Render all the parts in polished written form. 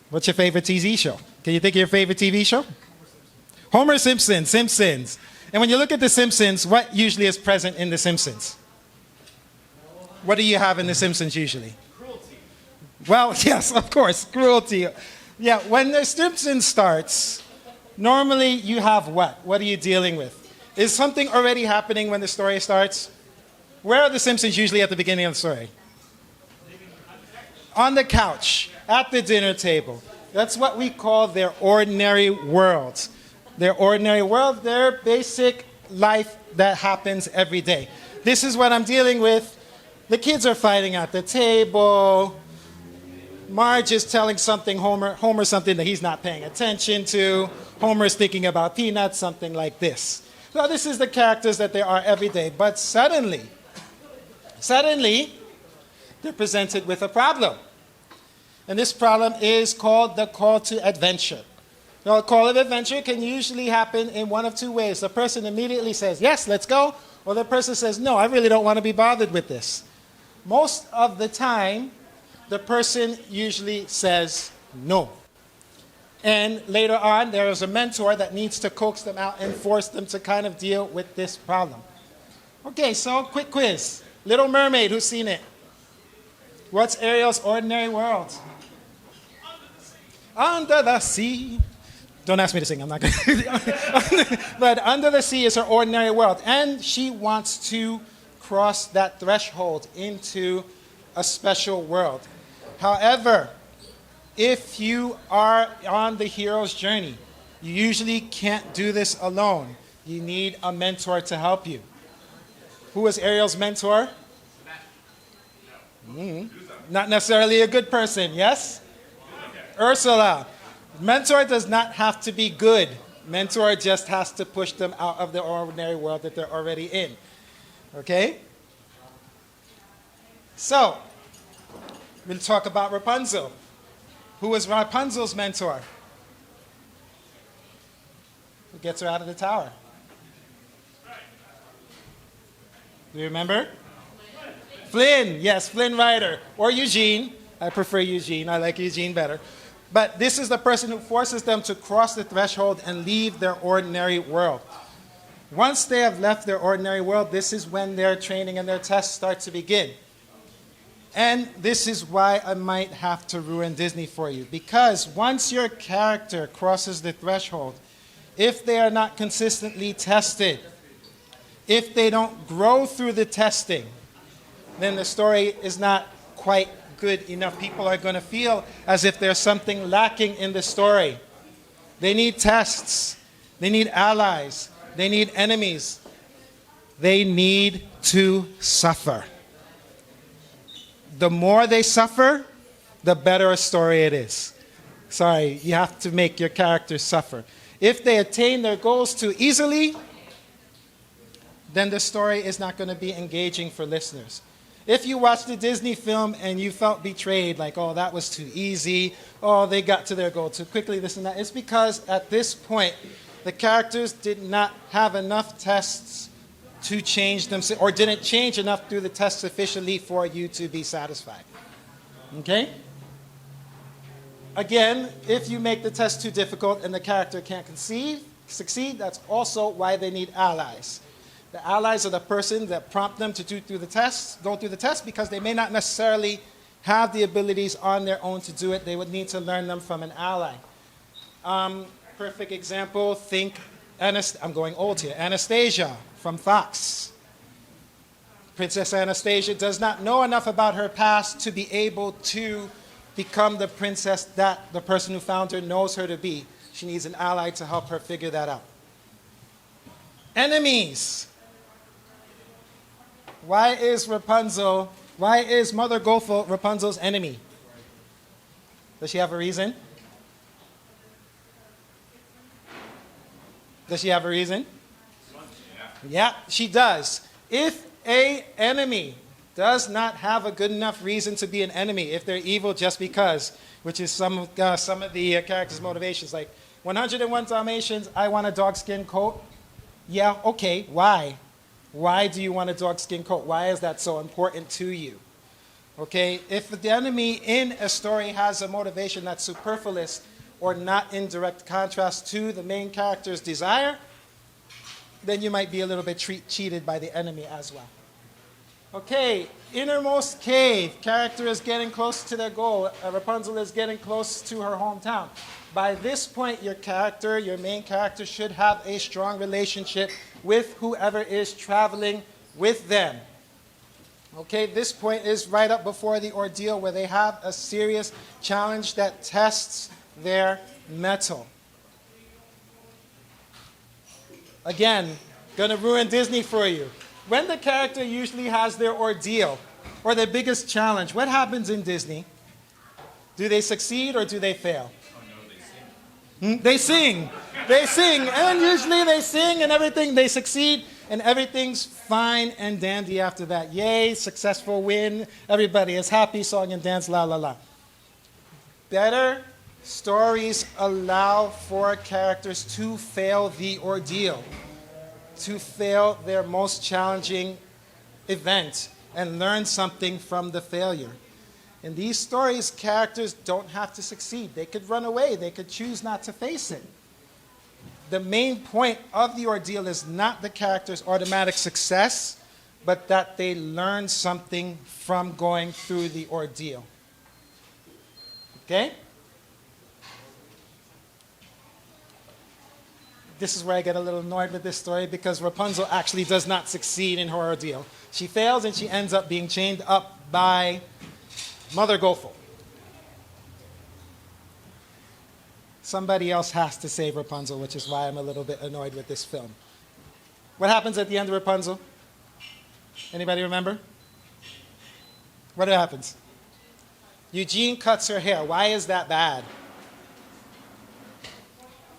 What's your favorite TV show? Can you think of your favorite TV show? Homer Simpson, Simpsons. And when you look at The Simpsons, what usually is present in The Simpsons? What do you have in The Simpsons usually? Cruelty. Well, yes, of course, cruelty. Yeah, when The Simpsons starts, normally you have what? What are you dealing with? Is something already happening when the story starts? Where are The Simpsons usually at the beginning of the story? On the couch, at the dinner table. That's what we call their ordinary world. Their ordinary world, their basic life that happens every day. This is what I'm dealing with. The kids are fighting at the table. Marge is telling Homer something that he's not paying attention to. Homer's thinking about peanuts, something like this. So this is the characters that they are every day. But suddenly, they're presented with a problem. And this problem is called the call to adventure. Now, a call to adventure can usually happen in one of two ways. The person immediately says, yes, let's go. Or the person says, no, I really don't want to be bothered with this. Most of the time, the person usually says no. And later on, there is a mentor that needs to coax them out and force them to kind of deal with this problem. Okay, so quick quiz. Little Mermaid, who's seen it? What's Ariel's ordinary world? Under the sea. Don't ask me to sing, I'm not going to. But under the sea is her ordinary world. And she wants to cross that threshold into a special world. However, if you are on the hero's journey, you usually can't do this alone. You need a mentor to help you. Who was Ariel's mentor? Not necessarily a good person, yes? Ursula. Mentor does not have to be good. Mentor just has to push them out of the ordinary world that they're already in. Okay? So, we'll talk about Rapunzel. Who was Rapunzel's mentor? Who gets her out of the tower? Do you remember? Flynn, yes, Flynn Rider. Or Eugene. I prefer Eugene. I like Eugene better. But this is the person who forces them to cross the threshold and leave their ordinary world. Once they have left their ordinary world, this is when their training and their tests start to begin. And this is why I might have to ruin Disney for you. Because once your character crosses the threshold, if they are not consistently tested, if they don't grow through the testing, then the story is not quite good enough. People are going to feel as if there's something lacking in the story. They need tests. They need allies. They need enemies. They need to suffer. The more they suffer, the better a story it is. Sorry, you have to make your characters suffer. If they attain their goals too easily, then the story is not going to be engaging for listeners. If you watched the Disney film and you felt betrayed, like, oh, that was too easy, oh, they got to their goal too quickly, this and that, it's because at this point, the characters did not have enough tests to change them, or didn't change enough through the test sufficiently for you to be satisfied. Okay? Again, if you make the test too difficult and the character can't succeed, that's also why they need allies. The allies are the person that prompt them to go through the test, because they may not necessarily have the abilities on their own to do it. They would need to learn them from an ally. Perfect example, think, I'm going old here, Anastasia from Fox. Princess Anastasia does not know enough about her past to be able to become the princess that the person who found her knows her to be. She needs an ally to help her figure that out. Enemies. Why is Mother Gothel Rapunzel's enemy? Does she have a reason? Does she have a reason? Yeah, she does. If an enemy does not have a good enough reason to be an enemy, if they're evil just because, which is some of the characters' motivations, like 101 Dalmatians, I want a dogskin coat. Yeah, okay, why? Why do you want a dogskin coat? Why is that so important to you? Okay? If the enemy in a story has a motivation that's superfluous or not in direct contrast to the main character's desire, then you might be a little bit cheated by the enemy as well. Okay, innermost cave. Character is getting close to their goal. Rapunzel is getting close to her hometown. By this point, your character, your main character, should have a strong relationship with whoever is traveling with them. Okay, this point is right up before the ordeal where they have a serious challenge that tests their mettle. Again, gonna ruin Disney for you. When the character usually has their ordeal or their biggest challenge, what happens in Disney? Do they succeed or do they fail? Oh no, They sing. They sing. And usually they sing and everything. They succeed and everything's fine and dandy after that. Yay, successful win. Everybody is happy, song and dance, la la la. Better stories allow for characters to fail the ordeal, to fail their most challenging event and learn something from the failure. In these stories, characters don't have to succeed. They could run away. They could choose not to face it. The main point of the ordeal is not the character's automatic success, but that they learn something from going through the ordeal. Okay? This is where I get a little annoyed with this story because Rapunzel actually does not succeed in her ordeal. She fails and she ends up being chained up by Mother Gothel. Somebody else has to save Rapunzel, which is why I'm a little bit annoyed with this film. What happens at the end of Rapunzel? Anybody remember? What happens? Eugene cuts her hair. Why is that bad?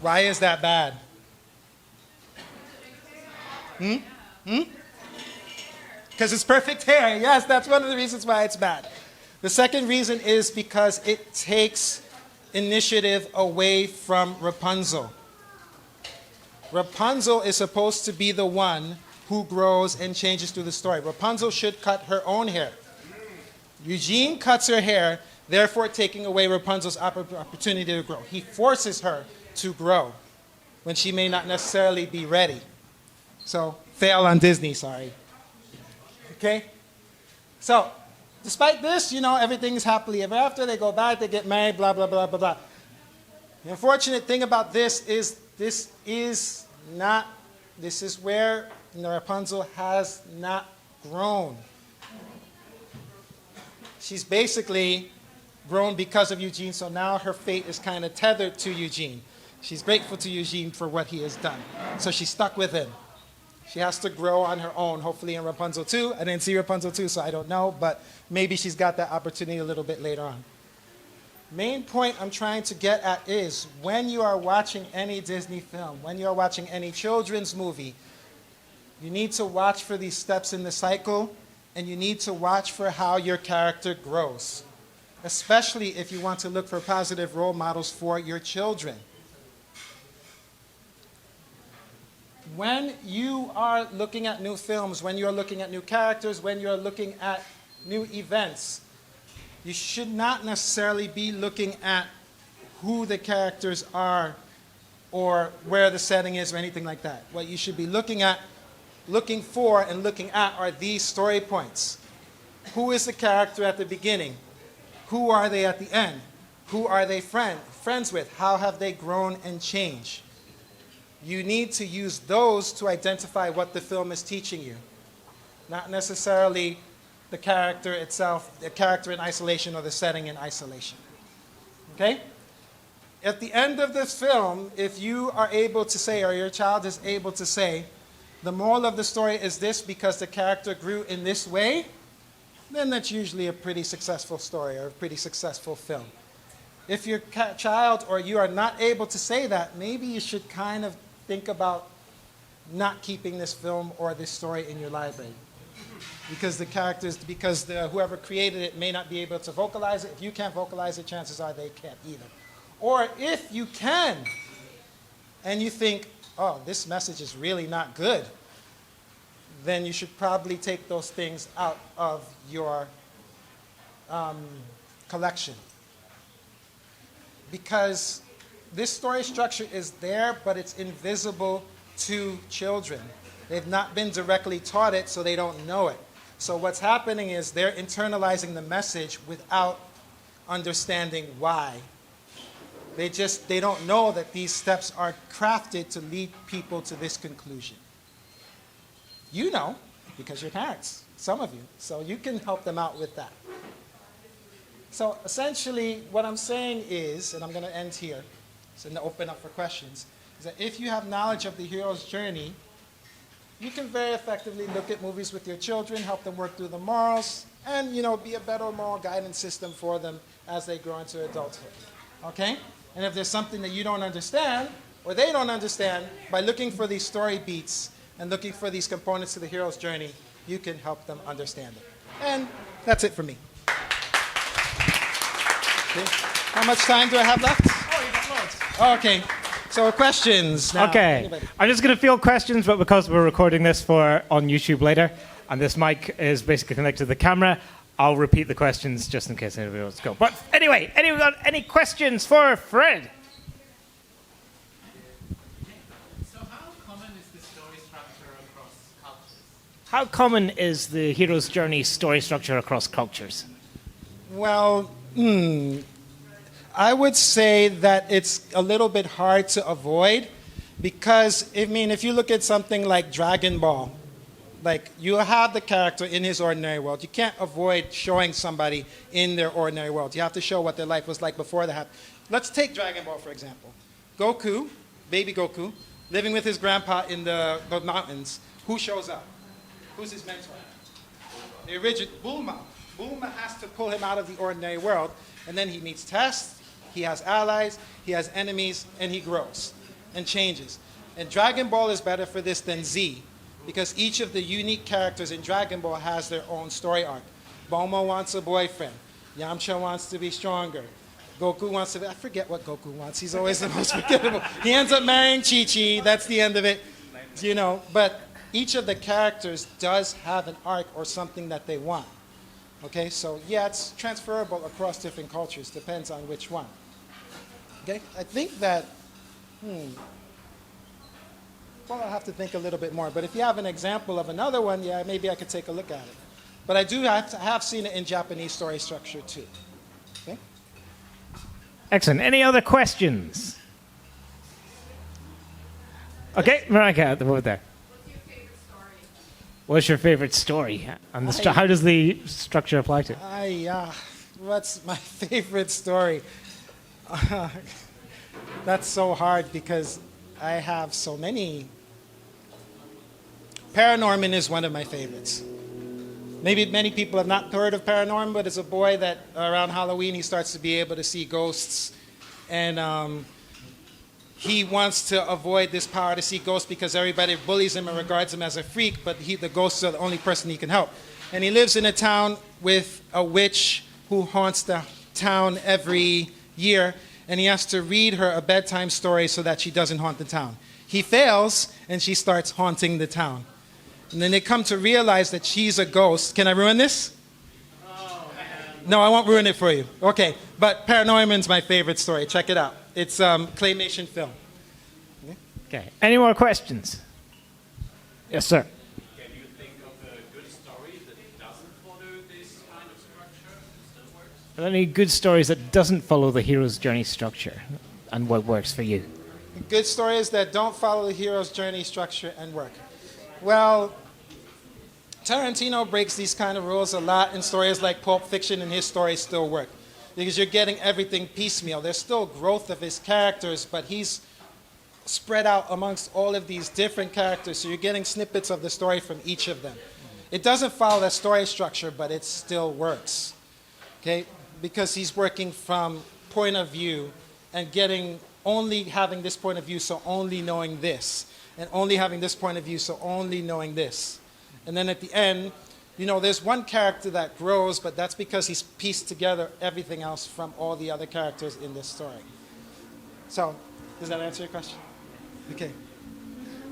Why is that bad? Because it's perfect hair. Yes, that's one of the reasons why it's bad. The second reason is because it takes initiative away from Rapunzel. Rapunzel is supposed to be the one who grows and changes through the story. Rapunzel should cut her own hair. Eugene cuts her hair, therefore taking away Rapunzel's opportunity to grow. He forces her to grow when she may not necessarily be ready. So, fail on Disney, sorry. Okay? So, despite this, everything's happily ever after. They go back, they get married, blah, blah, blah, blah, blah. The unfortunate thing about this is where Rapunzel has not grown. She's basically grown because of Eugene, so now her fate is kind of tethered to Eugene. She's grateful to Eugene for what he has done. So she's stuck with him. She has to grow on her own, hopefully in Rapunzel 2. I didn't see Rapunzel 2, so I don't know, but maybe she's got that opportunity a little bit later on. Main point I'm trying to get at is when you are watching any Disney film, when you are watching any children's movie, you need to watch for these steps in the cycle, and you need to watch for how your character grows, especially if you want to look for positive role models for your children. When you are looking at new films, when you're looking at new characters, when you're looking at new events, you should not necessarily be looking at who the characters are or where the setting is or anything like that. What you should be looking for and looking at are these story points. Who is the character at the beginning? Who are they at the end? Who are they friends with? How have they grown and changed? You need to use those to identify what the film is teaching you. Not necessarily the character itself, the character in isolation or the setting in isolation. Okay? At the end of this film, if you are able to say, or your child is able to say, the moral of the story is this because the character grew in this way, then that's usually a pretty successful story or a pretty successful film. If your child or you are not able to say that, maybe you should kind of think about not keeping this film or this story in your library. Because whoever created it may not be able to vocalize it. If you can't vocalize it, chances are they can't either. Or if you can, and you think, oh, this message is really not good, then you should probably take those things out of your collection. Because this story structure is there, but it's invisible to children. They've not been directly taught it, so they don't know it. So what's happening is they're internalizing the message without understanding why. They don't know that these steps are crafted to lead people to this conclusion. You know, because you're parents, some of you, so you can help them out with that. So essentially, what I'm saying is, and I'm going to end here, so to open up for questions, is that if you have knowledge of the hero's journey, you can very effectively look at movies with your children, help them work through the morals, and be a better moral guidance system for them as they grow into adulthood. Okay? And if there's something that you don't understand, or they don't understand, by looking for these story beats and looking for these components to the hero's journey, you can help them understand it. And that's it for me. Okay. How much time do I have left? Oh, you got loads. Oh, okay. So questions now. Okay. Anybody? I'm just going to field questions, but because we're recording this on YouTube later, and this mic is basically connected to the camera, I'll repeat the questions just in case anybody wants to go. But anyway, anyone got any questions for Fred? So how common is the story structure across cultures? How common is the hero's journey story structure across cultures? Well, I would say that it's a little bit hard to avoid because, if you look at something like Dragon Ball, like you have the character in his ordinary world. You can't avoid showing somebody in their ordinary world. You have to show what their life was like before that happened. Let's take Dragon Ball, for example. Goku, baby Goku, living with his grandpa in the mountains. Who shows up? Who's his mentor? The original, Bulma. Bulma has to pull him out of the ordinary world, and then he meets tests, he has allies, he has enemies, and he grows and changes. And Dragon Ball is better for this than Z, because each of the unique characters in Dragon Ball has their own story arc. Bulma wants a boyfriend. Yamcha wants to be stronger. Goku wants to be, I forget what Goku wants. He's always the most forgettable. He ends up marrying Chi-Chi. That's the end of it. But each of the characters does have an arc or something that they want. Okay, so yeah, it's transferable across different cultures. Depends on which one. Okay, I think that, well, I'll have to think a little bit more. But if you have an example of another one, yeah, maybe I could take a look at it. But I do have seen it in Japanese story structure too. Okay? Excellent. Any other questions? Okay, Marika, over there. What's your favorite story? And how does the structure apply to it? What's my favorite story? That's so hard because I have so many. Paranorman is one of my favorites. Maybe many people have not heard of Paranorman, but it's a boy that around Halloween he starts to be able to see ghosts. And he wants to avoid this power to see ghosts because everybody bullies him and regards him as a freak, but the ghosts are the only person he can help. And he lives in a town with a witch who haunts the town every year, and he has to read her a bedtime story so that she doesn't haunt the town. He fails, and she starts haunting the town. And then they come to realize that she's a ghost. Can I ruin this? Oh, man. No, I won't ruin it for you. Okay, but Paranorman's my favorite story. Check it out. It's claymation film. Okay. Any more questions? Yes, sir. Can you think of a good story that doesn't follow this kind of structure and still works? Are there any good stories that doesn't follow the hero's journey structure and what works for you? Good stories that don't follow the hero's journey structure and work. Well, Tarantino breaks these kind of rules a lot in stories like Pulp Fiction, and his stories still work. Because you're getting everything piecemeal. There's still growth of his characters, but he's spread out amongst all of these different characters, so you're getting snippets of the story from each of them. It doesn't follow that story structure, but it still works. Okay? Because he's working from point of view and only having this point of view, so only knowing this. And only having this point of view, so only knowing this. And then at the end, there's one character that grows, but that's because he's pieced together everything else from all the other characters in this story. So, does that answer your question? Okay.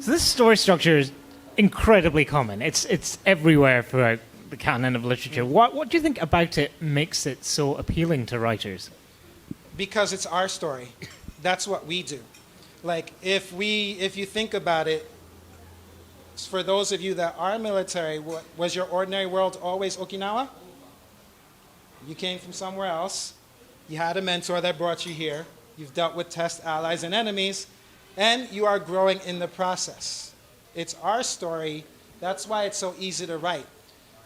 So this story structure is incredibly common. It's everywhere throughout the canon of literature. What do you think about it makes it so appealing to writers? Because it's our story. That's what we do. Like, if you think about it, for those of you that are military, was your ordinary world always Okinawa? You came from somewhere else. You had a mentor that brought you here. You've dealt with test allies and enemies, and you are growing in the process. It's our story. That's why it's so easy to write.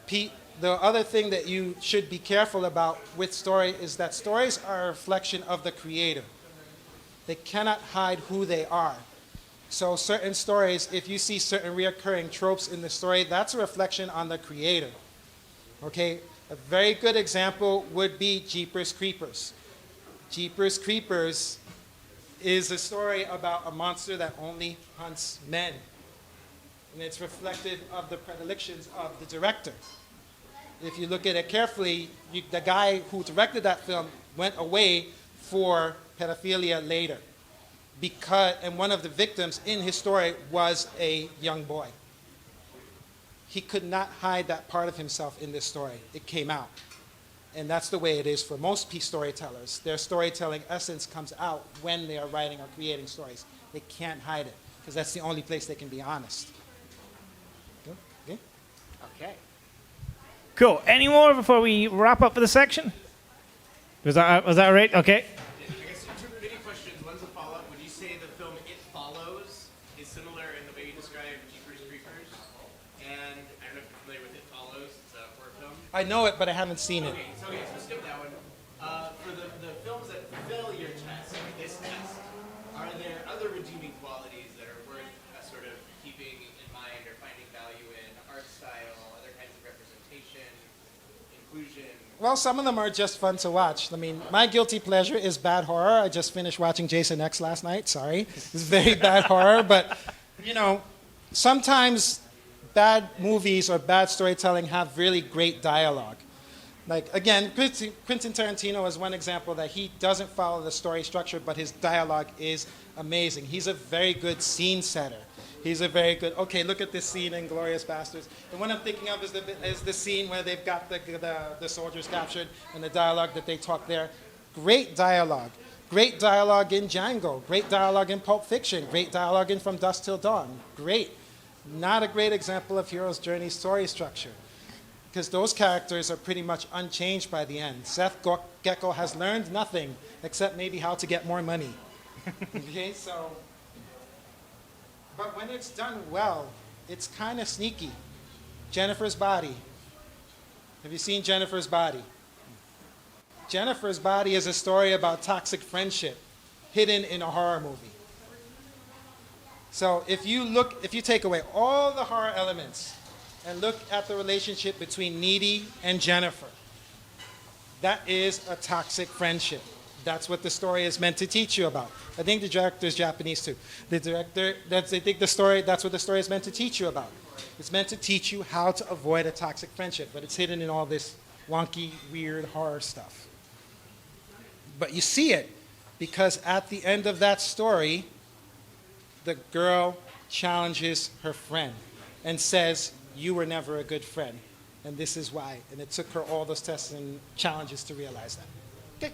Pete, the other thing that you should be careful about with story is that stories are a reflection of the creator. They cannot hide who they are. So certain stories, if you see certain reoccurring tropes in the story, that's a reflection on the creator. Okay, a very good example would be Jeepers Creepers. Jeepers Creepers is a story about a monster that only hunts men. And it's reflective of the predilections of the director. If you look at it carefully, the guy who directed that film went away for pedophilia later. And one of the victims in his story was a young boy. He could not hide that part of himself in this story. It came out. And that's the way it is for most storytellers. Their storytelling essence comes out when they are writing or creating stories. They can't hide it, because that's the only place they can be honest. Okay? Okay. Cool. Any more before we wrap up for the section? Was that right? Okay. I guess two mini questions. One's a follow-up. Would you say the film It Follows is similar in the way you describe Jeepers Creepers? And I don't know if you're familiar with It Follows. It's a horror film. I know it, but I haven't seen it. So skip that one. For the films that fulfill your test, this test, are there other redeeming qualities that are worth sort of keeping in mind or finding value in? Art style, other kinds of representation, inclusion? Well, some of them are just fun to watch. I mean, my guilty pleasure is bad horror. I just finished watching Jason X last night. Sorry. It's very bad horror. But, sometimes bad movies or bad storytelling have really great dialogue. Like, again, Quentin Tarantino is one example that he doesn't follow the story structure, but his dialogue is amazing. He's a very good scene setter. He's a very good, okay, look at this scene in Glorious Bastards. And what I'm thinking of is the scene where they've got the soldiers captured and the dialogue that they talk there. Great dialogue. Great dialogue in Django. Great dialogue in Pulp Fiction. Great dialogue in From Dusk Till Dawn. Great. Not a great example of Hero's Journey story structure, because those characters are pretty much unchanged by the end. Seth Gecko has learned nothing except maybe how to get more money. Okay, so, but when it's done well, it's kind of sneaky. Jennifer's Body. Have you seen Jennifer's Body? Jennifer's Body is a story about toxic friendship hidden in a horror movie. So if you take away all the horror elements and look at the relationship between Needy and Jennifer, that is a toxic friendship. That's what the story is meant to teach you about. I think the director's Japanese too. That's what the story is meant to teach you about. It's meant to teach you how to avoid a toxic friendship, but it's hidden in all this wonky, weird horror stuff. But you see it, because at the end of that story, the girl challenges her friend and says, "You were never a good friend, and this is why." And it took her all those tests and challenges to realize that. Okay.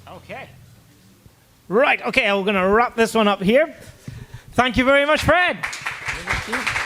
Okay. Right, okay, we're going to wrap this one up here. Thank you very much, Fred. Thank you.